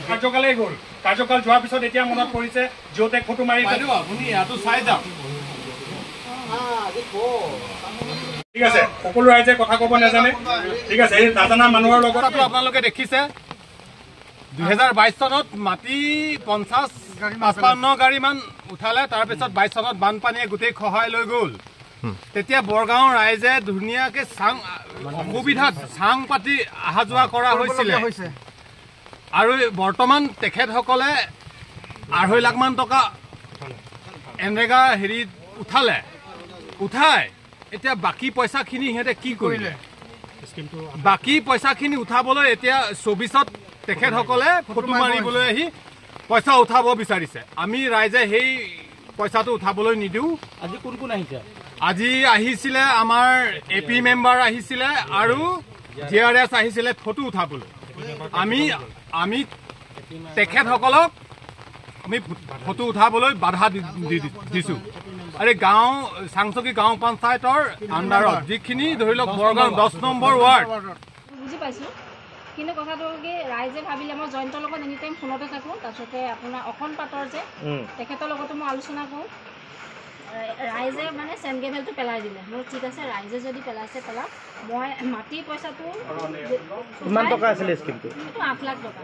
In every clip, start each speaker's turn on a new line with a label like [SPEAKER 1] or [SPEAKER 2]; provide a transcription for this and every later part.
[SPEAKER 1] কাৰ্যকালেই গ'ল কাৰ্যকাল যোৱাৰ পিছত এতিয়া মনত পৰিছে জিঅ'টেক ফটো মাৰি
[SPEAKER 2] আপুনি ইয়াতো চাই যাওক
[SPEAKER 1] ঠিক আছে সকলো ৰাইজে কথা ক'ব নাজানে ঠিক আছে এই নাজানা মানুহৰ লগত
[SPEAKER 2] আপোনালোকে দেখিছে 2022 চনত মাটি 50-55 গাড়ীমান উঠালে তাৰপিছত 22 চনত বানপানীয়ে গোটেই খহাই লৈ গ'ল তেতিয়া বৰগাঁও ৰাইজে ধুনীয়াকৈ অসুবিধাত চাং পাতি অহা যোৱা কৰা হৈছিলে আৰু বৰ্তমান তেখেতসকলে 2.5 লাখ মান টকা এনৰেগা হেৰি উঠাই এতিয়া বাকী পইচাখিনি সিহঁতে কি কৰিলে বাকী পইচাখিনি উঠাবলৈ এতিয়া 24ত তেখেতসকলে ফটো মাৰিবলৈ আহি পইচা উঠাব বিচাৰিছে আমি ৰাইজে সেই পইচাটো উঠাবলৈ নিদিওঁ
[SPEAKER 3] আজি কোন কোন আহিছে
[SPEAKER 2] আজি আহিছিলে আমাৰ এপি মেম্বাৰ আহিছিলে আৰু জিআৰএছ আহিছিলে ফটো উঠাবলৈ আমি তেখেতসকলক আমি ফটো উঠাবলৈ বাধা দিছোঁ আৰু গাঁও চাংচকী গাঁও পঞ্চায়তৰ আণ্ডাৰত যিখিনি ধৰি লওক বৰগাঁও 10 নম্বৰ ৱাৰ্ড
[SPEAKER 4] বুজি পাইছোঁ কিন্তু কথাটো কি ৰাইজে ভাবিলে মই জয়ন্তৰ লগত এনি টাইম ফোনতে থাকোঁ তাৰপিছতে আপোনাৰ অকণ পাতৰ যে তেখেতৰ লগতো মই আলোচনা কৰোঁ ৰাইজে মানে চেণ্ড গেভেলটো পেলাই দিলে মোৰ ঠিক আছে ৰাইজে যদি পেলাইছে পেলাওক মই মাটিৰ পইচাটো
[SPEAKER 3] কিমান টকা আছিলে স্কিমটো
[SPEAKER 4] এইটো 8 লাখ টকা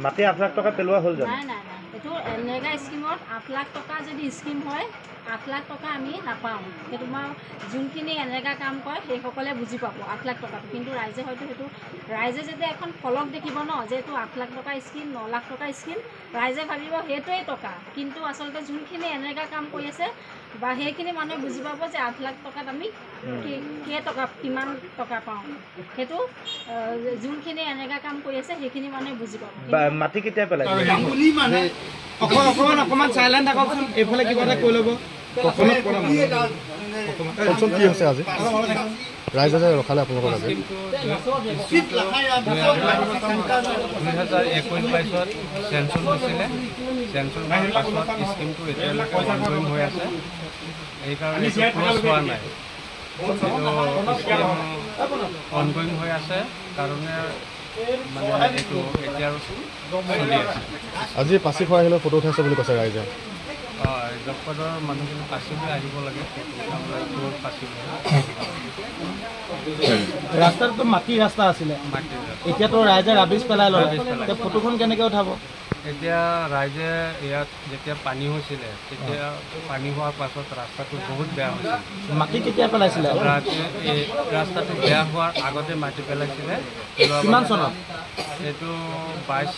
[SPEAKER 3] মাটি 8 লাখ টকা পেলোৱা হ'ল জানো
[SPEAKER 4] নাই এইটো এনৰেগা স্কিমত 8 লাখ টকা যদি স্কিম হয় 8 লাখ টকা আমি নাপাওঁ সেইটো মই যোনখিনি এনৰেগা কাম কৰে সেইসকলে বুজি পাব 8 লাখ টকাটো কিন্তু ৰাইজে হয়তো সেইটো ৰাইজে যেতিয়া এখন ফলক দেখিব ন যে এইটো 8 লাখ টকা স্কিম 9 লাখ টকা স্কিম ৰাইজে ভাবিব সেইটোৱেই টকা কিন্তু আচলতে যোনখিনি এনৰেগা কাম কৰি আছে বা সেইখিনি মানুহে বুজি পাব যে 8 লাখ টকাত আমি কিমান টকা পাওঁ সেইটো যোনখিনি এনৰেগা কাম কৰি আছে সেইখিনি মানুহে বুজি পাব
[SPEAKER 3] মাটি কেতিয়া পেলাইছে
[SPEAKER 5] অকমান চাইলেণ্ট থাককচোন এইফালে কিবা এটা কৈ ল'ব
[SPEAKER 6] কি হৈছে আজি ৰাইজে যে ৰখালে আপোনালোকৰ আজি
[SPEAKER 7] 2021-22ত চেঞ্চন হৈছিলে চেঞ্চন হোৱাৰ পাছত স্কিমটো এতিয়ালৈকে অনগয়িং হৈ আছে এইকাৰণে ক্ল'জ হোৱা নাই স্কিম অনগয়িং হৈ আছে কাৰণে মানে এইটো এতিয়া চলি আছে
[SPEAKER 6] আজি পাচি খোৱা আহিলে ফটো উঠাইছে বুলি কৈছে ৰাইজে
[SPEAKER 7] জগপদৰ মানুহখিনি পাচিলৈ আহিব লাগে পাচি
[SPEAKER 5] ৰাস্তাটো মাটিৰ ৰাস্তা আছিলে এতিয়াতো ৰাইজে ৰাবিজ পেলাই ল'লে ফটোখন কেনেকৈ উঠাব
[SPEAKER 7] এতিয়া ৰাইজে ইয়াত যেতিয়া পানী হৈছিলে তেতিয়া পানী হোৱাৰ পাছত ৰাস্তাটো বহুত বেয়া হৈছিল
[SPEAKER 5] মাটি কেতিয়া পেলাইছিলে
[SPEAKER 7] ৰাস্তাটো বেয়া হোৱাৰ আগতে মাটি পেলাইছিলে
[SPEAKER 5] কিমান চনত
[SPEAKER 7] এইটো 22